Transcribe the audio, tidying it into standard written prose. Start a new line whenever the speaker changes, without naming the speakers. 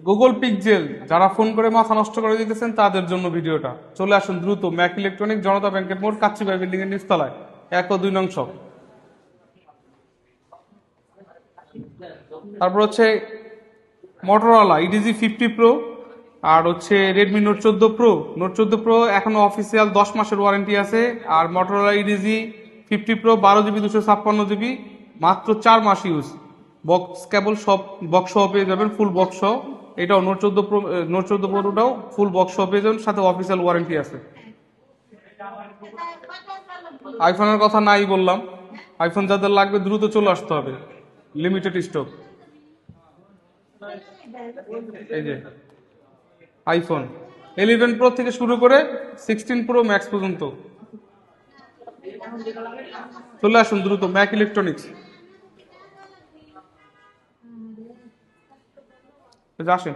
Google pixel যারা phone করে মাথা নষ্ট করে দিতেছেন তাদের জন্য ভিডিওটা। চলে আসুন দ্রুত ম্যাক ইলেকট্রনিক, জনতা ব্যাংকের মোড়, কাচ্চিবাই বিল্ডিং এর নিচতলায়, 1 ও 2 নং শপ। তারপর হচ্ছে মোটরোলা ইডিজি 50 প্রো, আর হচ্ছে Redmi note 14 pro. Note 14 pro এখনো অফিসিয়াল 10 মাসের ওয়ারেন্টি আছে। আর মোটরোলা ইডিজি 50 প্রো 12 জিবি 256 জিবি, মাত্র 4 মাস ইউজ। বক্স কেবল সব বক্স সহ পেয়ে যাবেন, ফুল বক্স সহ। এটাও নোট 14 প্রো, নোট 14 প্রোটাও ফুল বক্স সহ পেয়ে যাবেন, সাথে অফিসিয়াল ওয়ারেন্টি আছে। আইফোনের কথা নাই বললাম, আইফোন যাদের লাগবে দ্রুত চলে আসতে হবে, লিমিটেড স্টক। এই যে আইফোন 11 প্রো থেকে শুরু করে 16 প্রো ম্যাক্স পর্যন্ত। চলে আসুন দ্রুত ম্যাক ইলেকট্রনিক্স। আসেন।